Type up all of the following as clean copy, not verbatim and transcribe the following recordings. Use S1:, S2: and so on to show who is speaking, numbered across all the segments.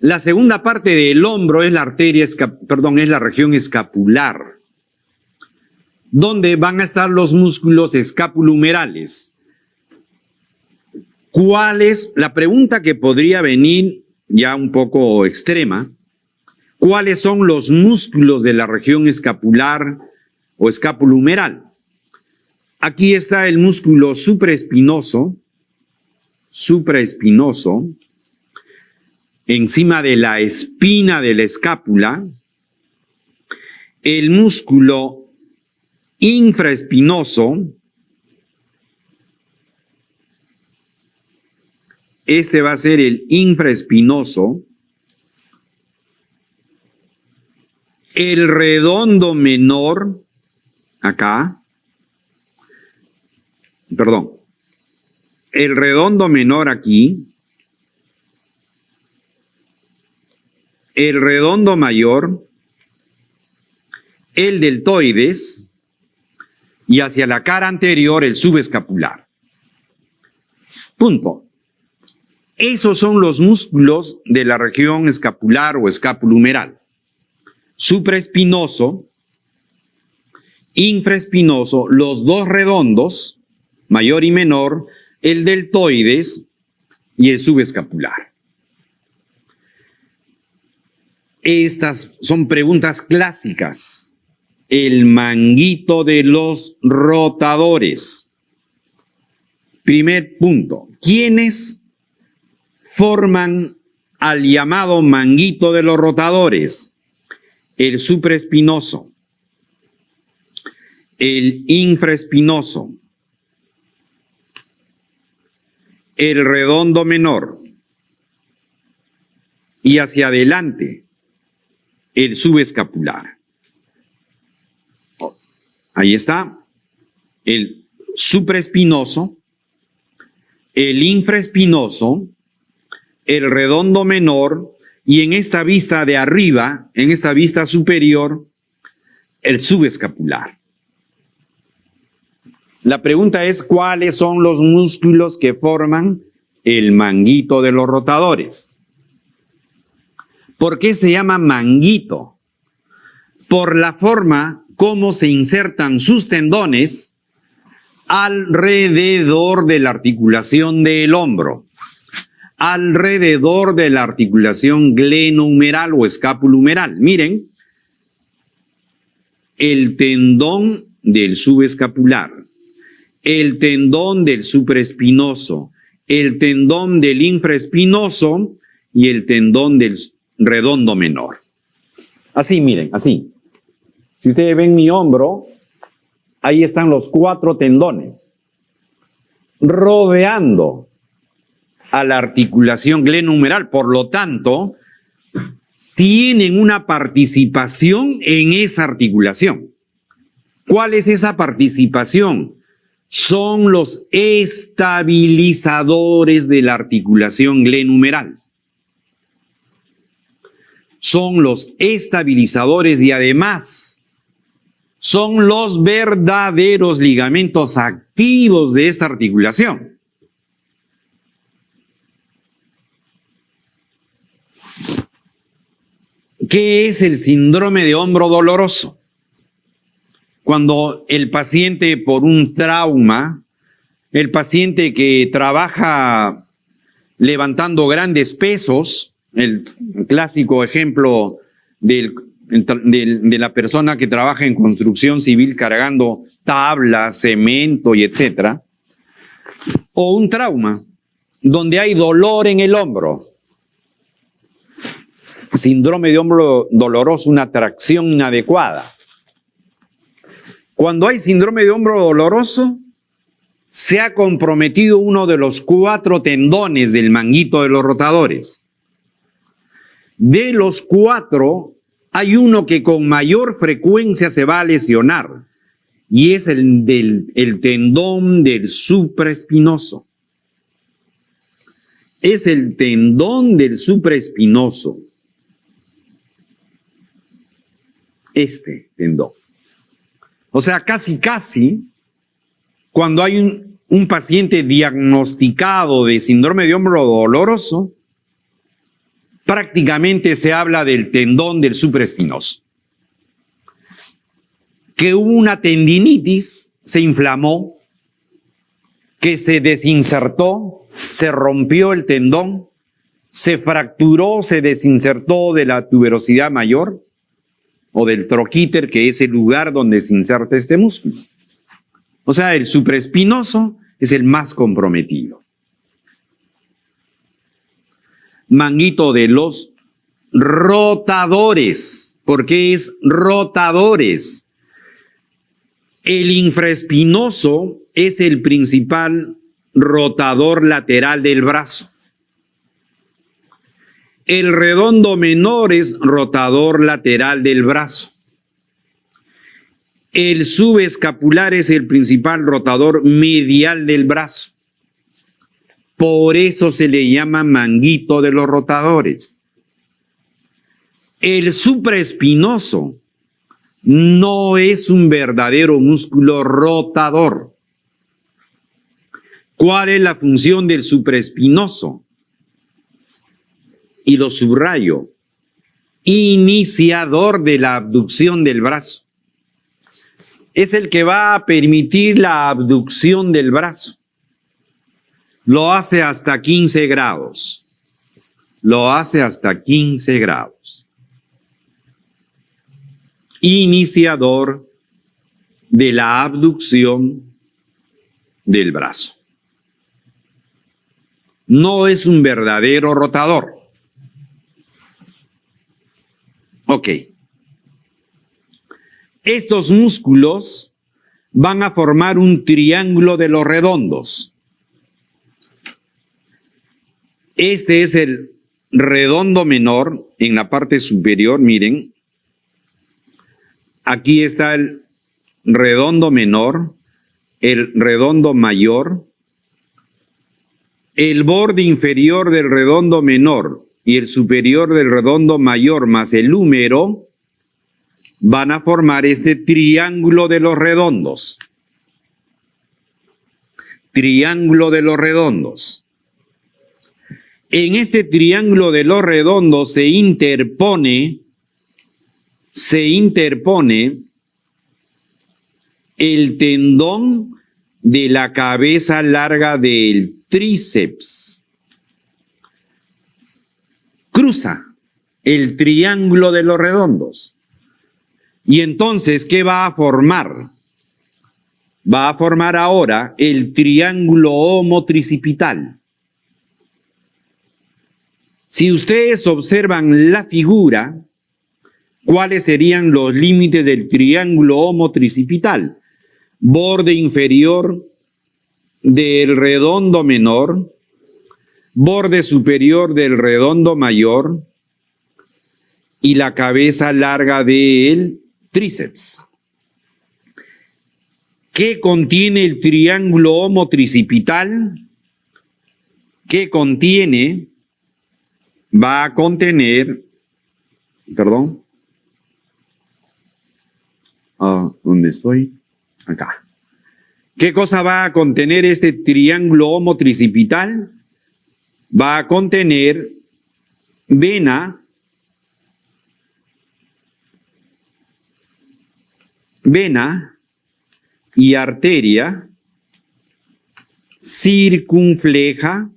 S1: La segunda parte del hombro es la arteria, es la región escapular, donde van a estar los músculos escapulohumerales. ¿Cuál es la pregunta que podría venir ya un poco extrema? ¿Cuáles son los músculos de la región escapular o escapulohumeral? Aquí está el músculo supraespinoso, encima de la espina de la escápula, el músculo infraespinoso, este va a ser el infraespinoso, el redondo menor, acá, el redondo menor aquí, el redondo mayor, el deltoides y hacia la cara anterior el subescapular. Punto. Esos son los músculos de la región escapular o escapulohumeral. Supraespinoso, infraespinoso, los dos redondos, mayor y menor, el deltoides y el subescapular. Estas son preguntas clásicas. El manguito de los rotadores. Primer punto. ¿Quiénes forman al llamado manguito de los rotadores? El supraespinoso, el infraespinoso, el redondo menor y hacia adelante el subescapular. Ahí está el supraespinoso, el infraespinoso, el redondo menor y en esta vista de arriba, en esta vista superior, el subescapular. La pregunta es, ¿cuáles son los músculos que forman el manguito de los rotadores? ¿Por qué se llama manguito? Por la forma como se insertan sus tendones alrededor de la articulación del hombro, alrededor de la articulación glenohumeral o escapulohumeral. Miren, el tendón del subescapular, el tendón del supraespinoso, el tendón del infraespinoso y el tendón del redondo menor. Así, miren, así. Si ustedes ven mi hombro, ahí están los 4 tendones rodeando a la articulación glenohumeral. Por lo tanto, tienen una participación en esa articulación. ¿Cuál es esa participación? Son los estabilizadores de la articulación glenohumeral. Son los estabilizadores y además son los verdaderos ligamentos activos de esta articulación. ¿Qué es el síndrome de hombro doloroso? Cuando el paciente por un trauma, el paciente que trabaja levantando grandes pesos, el clásico ejemplo de la persona que trabaja en construcción civil cargando tablas, cemento y etcétera, o un trauma donde hay dolor en el hombro, síndrome de hombro doloroso, una tracción inadecuada. Cuando hay síndrome de hombro doloroso, se ha comprometido uno de los 4 tendones del manguito de los rotadores. De los 4, hay uno que con mayor frecuencia se va a lesionar y es el tendón del supraespinoso. Es el tendón del supraespinoso. Este tendón. O sea, casi, cuando hay un paciente diagnosticado de síndrome de hombro doloroso, prácticamente se habla del tendón del supraespinoso. Que hubo una tendinitis, se inflamó, que se desinsertó, se rompió el tendón, se fracturó, se desinsertó de la tuberosidad mayor o del troquíter, que es el lugar donde se inserta este músculo. O sea, el supraespinoso es el más comprometido. Manguito de los rotadores. ¿Por qué es rotadores? El infraespinoso es el principal rotador lateral del brazo. El redondo menor es rotador lateral del brazo. El subescapular es el principal rotador medial del brazo. Por eso se le llama manguito de los rotadores. El supraespinoso no es un verdadero músculo rotador. ¿Cuál es la función del supraespinoso? Y lo subrayo: iniciador de la abducción del brazo. Es el que va a permitir la abducción del brazo. Lo hace hasta 15 grados. Lo hace hasta 15 grados. Iniciador de la abducción del brazo. No es un verdadero rotador. Ok. Estos músculos van a formar un triángulo de los redondos. Este es el redondo menor en la parte superior, miren. Aquí está el redondo menor, el redondo mayor. El borde inferior del redondo menor y el superior del redondo mayor más el húmero van a formar este triángulo de los redondos. Triángulo de los redondos. En este triángulo de los redondos se interpone el tendón de la cabeza larga del tríceps. Cruza el triángulo de los redondos. Y entonces, ¿qué va a formar? Va a formar ahora el triángulo homotricipital. Si ustedes observan la figura, ¿cuáles serían los límites del triángulo homotricipital? Borde inferior del redondo menor, borde superior del redondo mayor y la cabeza larga del tríceps. ¿Qué contiene el triángulo homotricipital? ¿Qué contiene? Va a contener, perdón, ¿dónde estoy? Acá. ¿Qué cosa va a contener este triángulo homotricipital? Va a contener vena, y arteria circunfleja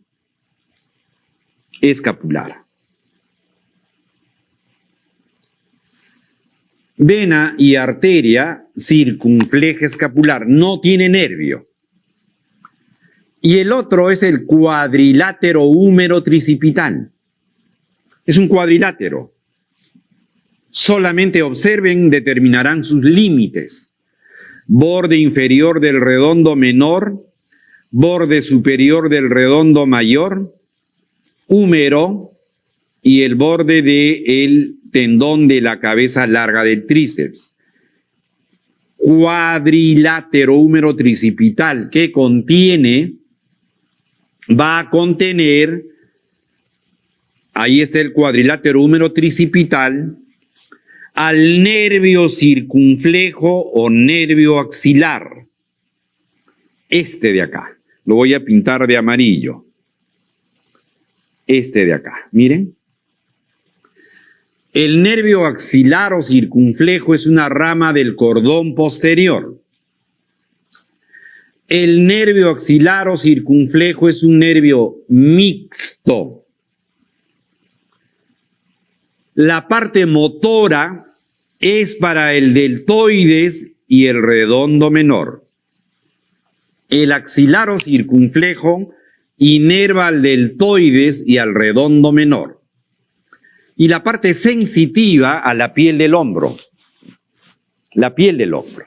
S1: escapular. Vena y arteria circunfleja escapular, no tiene nervio. Y el otro es el cuadrilátero húmero tricipital. Es un cuadrilátero. Solamente observen, determinarán sus límites. Borde inferior del redondo menor, borde superior del redondo mayor, húmero y el borde del tendón de la cabeza larga del tríceps. Cuadrilátero húmero tricipital que contiene, va a contener, ahí está el cuadrilátero húmero tricipital, al nervio circunflejo o nervio axilar. Este de acá, lo voy a pintar de amarillo. Este de acá, miren. El nervio axilar o circunflejo es una rama del cordón posterior. El nervio axilar o circunflejo es un nervio mixto. La parte motora es para el deltoides y el redondo menor. El axilar o circunflejo inerva al deltoides y al redondo menor. Y la parte sensitiva a la piel del hombro. La piel del hombro.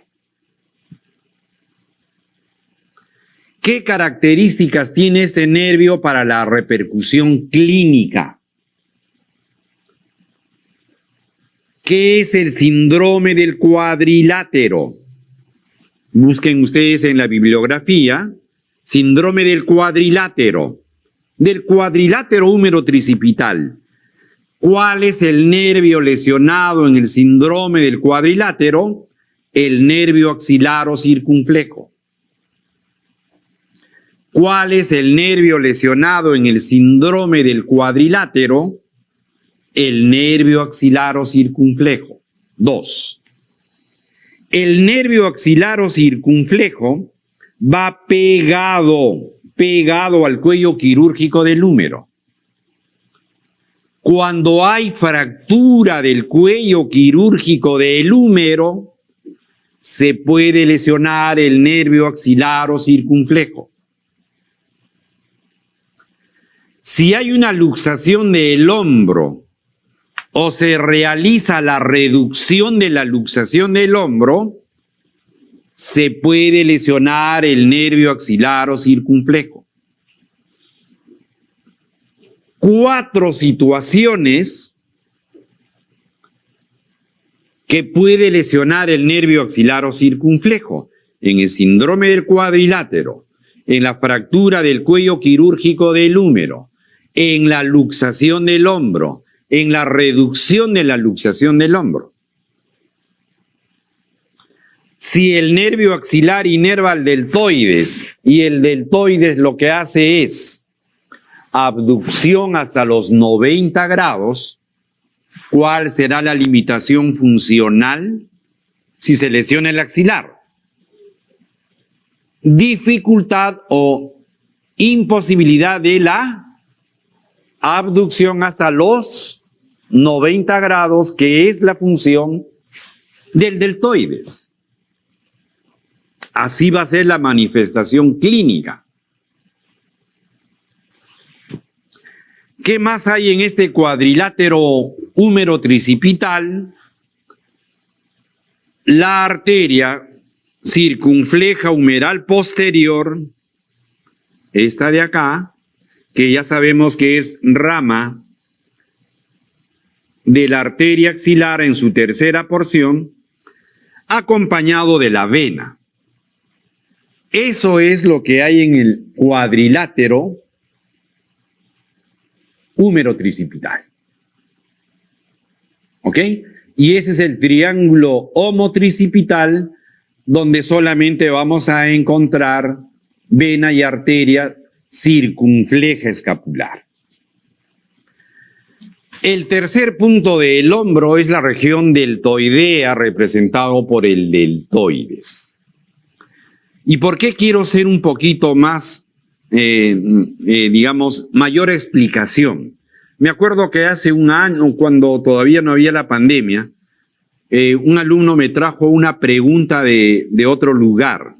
S1: ¿Qué características tiene este nervio para la repercusión clínica? ¿Qué es el síndrome del cuadrilátero? Busquen ustedes en la bibliografía, síndrome del cuadrilátero húmero tricipital. ¿Cuál es el nervio lesionado en el síndrome del cuadrilátero? El nervio axilar o circunflejo. ¿Cuál es el nervio lesionado en el síndrome del cuadrilátero? El nervio axilar o circunflejo. 2. El nervio axilar o circunflejo va pegado al cuello quirúrgico del húmero. Cuando hay fractura del cuello quirúrgico del húmero, se puede lesionar el nervio axilar o circunflejo. Si hay una luxación del hombro o se realiza la reducción de la luxación del hombro, se puede lesionar el nervio axilar o circunflejo. 4 situaciones que puede lesionar el nervio axilar o circunflejo: en el síndrome del cuadrilátero, en la fractura del cuello quirúrgico del húmero, en la luxación del hombro, en la reducción de la luxación del hombro. Si el nervio axilar inerva al deltoides y el deltoides lo que hace es abducción hasta los 90 grados, ¿cuál será la limitación funcional si se lesiona el axilar? Dificultad o imposibilidad de la abducción hasta los 90 grados, que es la función del deltoides. Así va a ser la manifestación clínica. ¿Qué más hay en este cuadrilátero húmero tricipital? La arteria circunfleja humeral posterior, esta de acá, que ya sabemos que es rama de la arteria axilar en su tercera porción, acompañado de la vena. Eso es lo que hay en el cuadrilátero húmero tricipital. ¿Ok? Y ese es el triángulo homotricipital, donde solamente vamos a encontrar vena y arteria circunfleja escapular. El tercer punto del hombro es la región deltoidea, representado por el deltoides. ¿Y por qué quiero ser un poquito más, digamos, mayor explicación? Me acuerdo que hace un año, cuando todavía no había la pandemia, un alumno me trajo una pregunta de otro lugar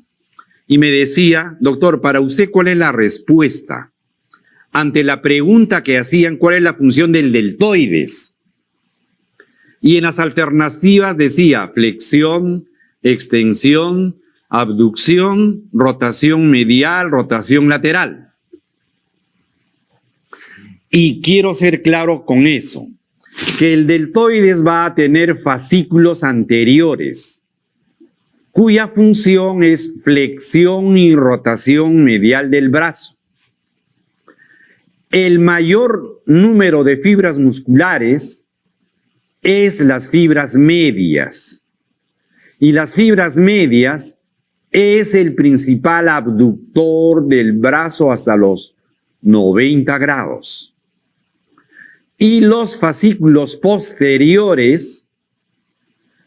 S1: y me decía: doctor, para usted, ¿cuál es la respuesta ante la pregunta que hacían, cuál es la función del deltoides? Y en las alternativas decía flexión, extensión, abducción, rotación medial, rotación lateral. Y quiero ser claro con eso, que el deltoides va a tener fascículos anteriores, cuya función es flexión y rotación medial del brazo. El mayor número de fibras musculares es las fibras medias. Y las fibras medias es el principal abductor del brazo hasta los 90 grados. y los fascículos posteriores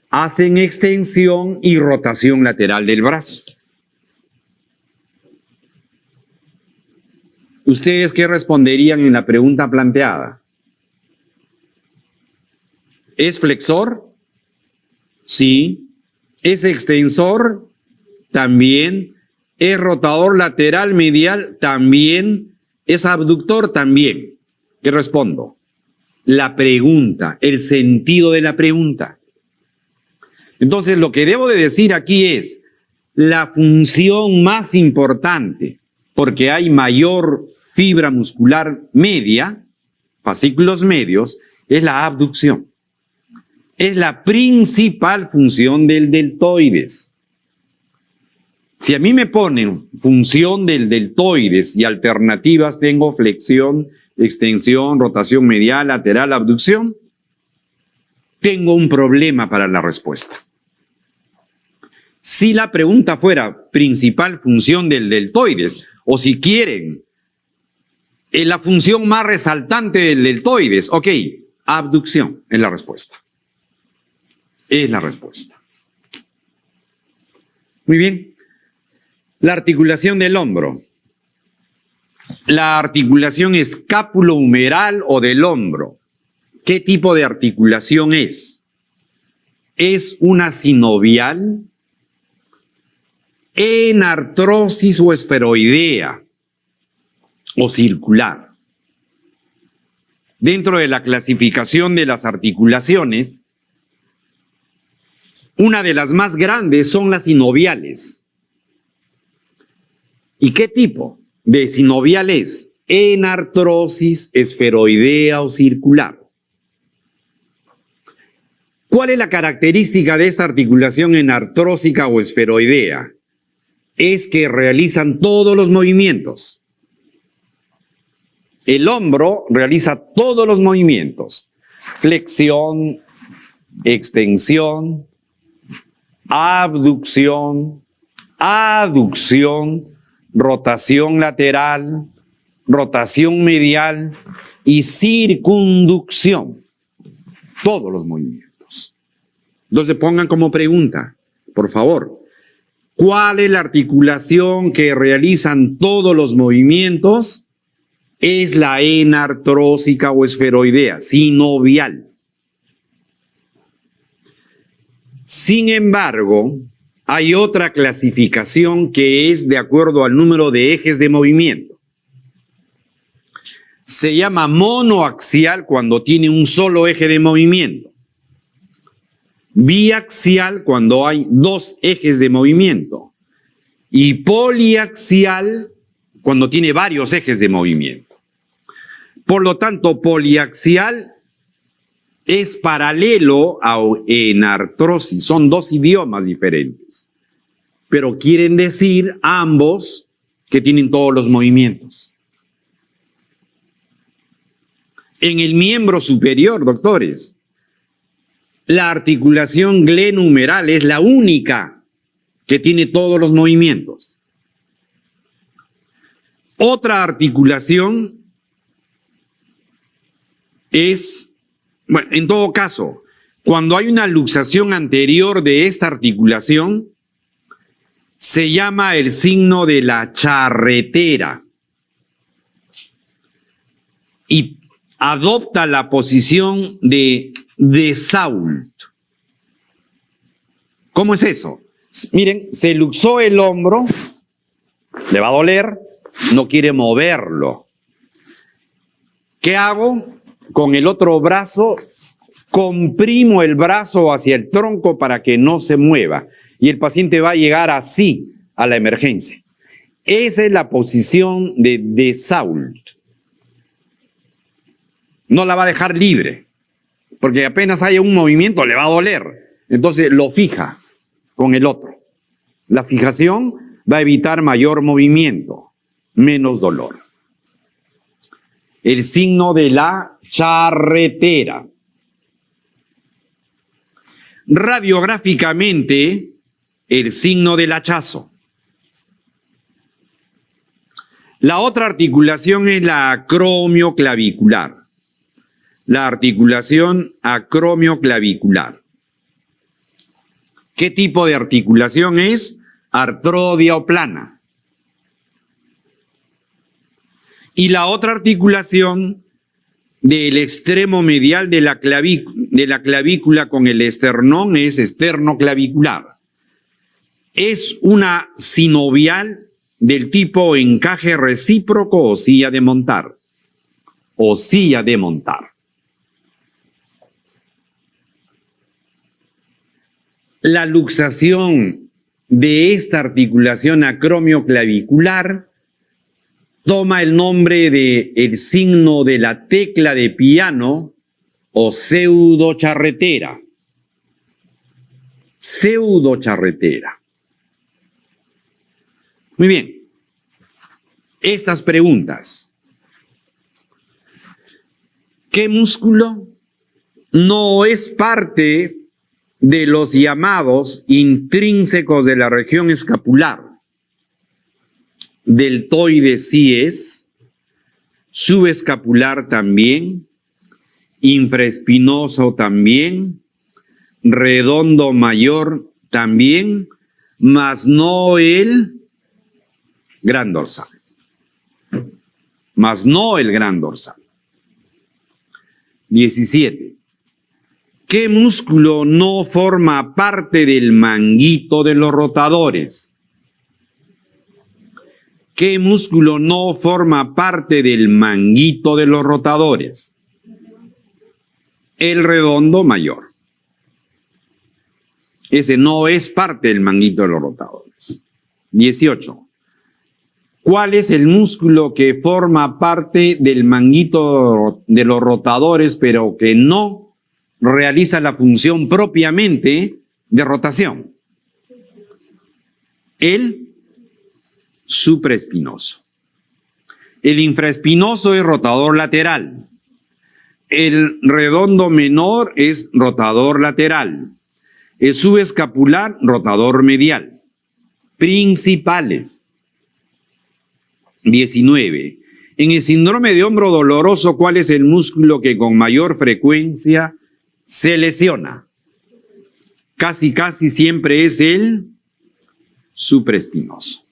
S1: hacen extensión y rotación lateral del brazo. ¿Ustedes qué responderían en la pregunta planteada? ¿Es flexor? Sí. ¿Es extensor? También. ¿Es rotador lateral medial? También. ¿Es abductor? También. ¿Qué respondo? La pregunta, el sentido de la pregunta. Entonces, lo que debo de decir aquí es la función más importante, porque hay mayor fibra muscular media, fascículos medios, es la abducción. Es la principal función del deltoides. Si a mí me ponen función del deltoides y alternativas, tengo flexión, extensión, rotación medial, lateral, abducción, tengo un problema para la respuesta. Si la pregunta fuera principal función del deltoides, o si quieren, la función más resaltante del deltoides, ok, abducción es la respuesta. Es la respuesta. Muy bien. La articulación del hombro. La articulación escápulo-humeral o del hombro. ¿Qué tipo de articulación es? ¿Es una sinovial, enartrosis o esferoidea o circular? Dentro de la clasificación de las articulaciones, una de las más grandes son las sinoviales. ¿Y qué tipo de sinovial es? Enartrosis, esferoidea o circular. ¿Cuál es la característica de esta articulación enartrósica o esferoidea? Es que realizan todos los movimientos. El hombro realiza todos los movimientos. Flexión, extensión, abducción, aducción, rotación lateral, rotación medial y circunducción. Todos los movimientos. Entonces pongan como pregunta, por favor, ¿cuál es la articulación que realizan todos los movimientos? Es la enartrósica o esferoidea, sinovial. Sin embargo, hay otra clasificación que es de acuerdo al número de ejes de movimiento. Se llama monoaxial cuando tiene un solo eje de movimiento. Biaxial cuando hay dos ejes de movimiento. Y poliaxial cuando tiene varios ejes de movimiento. Por lo tanto, poliaxial es paralelo a enartrosis. Son dos idiomas diferentes, pero quieren decir ambos que tienen todos los movimientos. En el miembro superior, doctores, la articulación glenohumeral es la única que tiene todos los movimientos. Otra articulación es, bueno, en todo caso, cuando hay una luxación anterior de esta articulación, se llama el signo de la charretera y adopta la posición de Desault. ¿Cómo es eso? Miren, se luxó el hombro, le va a doler, no quiere moverlo. ¿Qué hago? Con el otro brazo comprimo el brazo hacia el tronco para que no se mueva y el paciente va a llegar así a la emergencia. Esa es la posición de Desault. No la va a dejar libre, porque apenas haya un movimiento le va a doler. Entonces lo fija con el otro. La fijación va a evitar mayor movimiento, menos dolor. El signo de la charretera. Radiográficamente, el signo del hachazo. La otra articulación es la acromioclavicular. la articulación acromioclavicular. ¿Qué tipo de articulación es? Artrodia o plana. Y la otra articulación del extremo medial de la clavícula con el esternón es esternoclavicular. Es una sinovial del tipo encaje recíproco o silla de montar. O silla de montar. La luxación de esta articulación acromioclavicular toma el nombre de el signo de la tecla de piano o pseudocharretera. Pseudocharretera. Muy bien. Estas preguntas. ¿Qué músculo no es parte de los llamados intrínsecos de la región escapular? Deltoide sí es, subescapular también, infraespinoso también, redondo mayor también, mas no el gran dorsal. Mas no el gran dorsal. 17. ¿Qué músculo no forma parte del manguito de los rotadores? ¿Qué músculo no forma parte del manguito de los rotadores? El redondo mayor. Ese no es parte del manguito de los rotadores. 18. ¿Cuál es el músculo que forma parte del manguito de los rotadores, pero que no realiza la función propiamente de rotación? El supraespinoso. El infraespinoso es rotador lateral. El redondo menor es rotador lateral. El subescapular, rotador medial. Principales. 19. En el síndrome de hombro doloroso, ¿cuál es el músculo que con mayor frecuencia se lesiona? Casi siempre es el supraespinoso.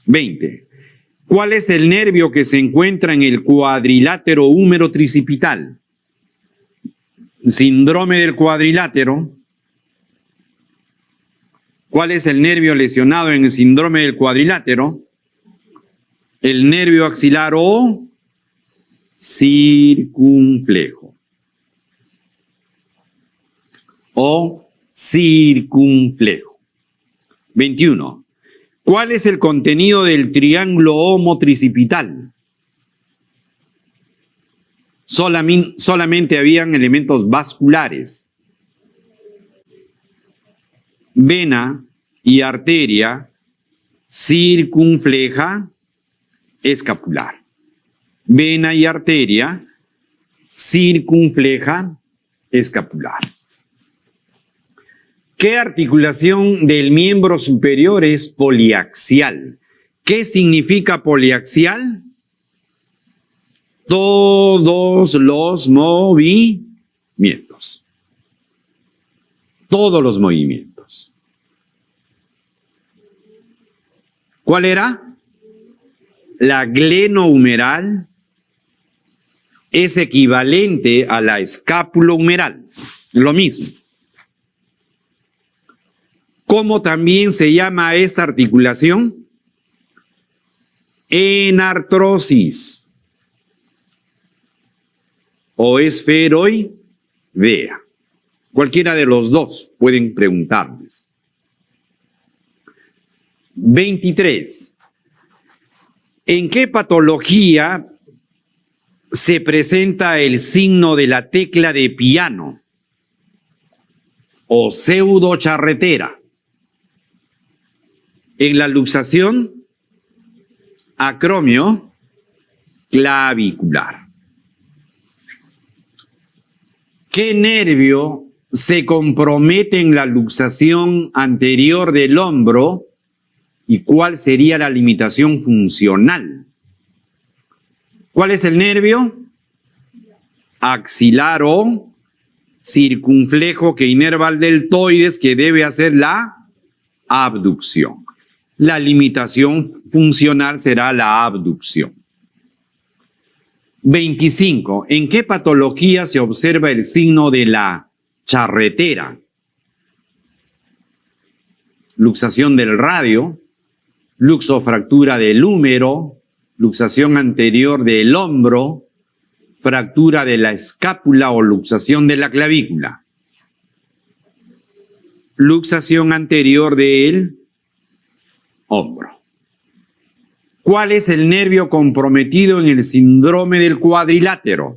S1: 20. ¿Cuál es el nervio que se encuentra en el cuadrilátero húmero tricipital? Síndrome del cuadrilátero. ¿Cuál es el nervio lesionado en el síndrome del cuadrilátero? El nervio axilar o circunflejo. O circunflejo. 21. ¿Cuál es el contenido del triángulo homotricipital? Solamente habían elementos vasculares. Vena y arteria circunfleja escapular. Vena y arteria circunfleja escapular. ¿Qué articulación del miembro superior es poliaxial? ¿Qué significa poliaxial? Todos los movimientos. Todos los movimientos. ¿Cuál era? La glenohumeral es equivalente a la escápulo-humeral. Lo mismo. ¿Cómo también se llama esta articulación? Enartrosis o esferoidea. Cualquiera de los dos pueden preguntarles. 23. ¿En qué patología se presenta el signo de la tecla de piano o pseudocharretera? En la luxación acromioclavicular. ¿Qué nervio se compromete en la luxación anterior del hombro y cuál sería la limitación funcional? ¿Cuál es el nervio? axilar o circunflejo que inerva al deltoides, que debe hacer la abducción. La limitación funcional será la abducción. 25. ¿En qué patología se observa el signo de la charretera? Luxación del radio, luxofractura del húmero, luxación anterior del hombro, fractura de la escápula o luxación de la clavícula. Luxación anterior del hombro. ¿Cuál es el nervio comprometido en el síndrome del cuadrilátero?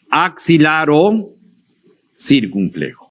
S1: Axilar o circunflejo.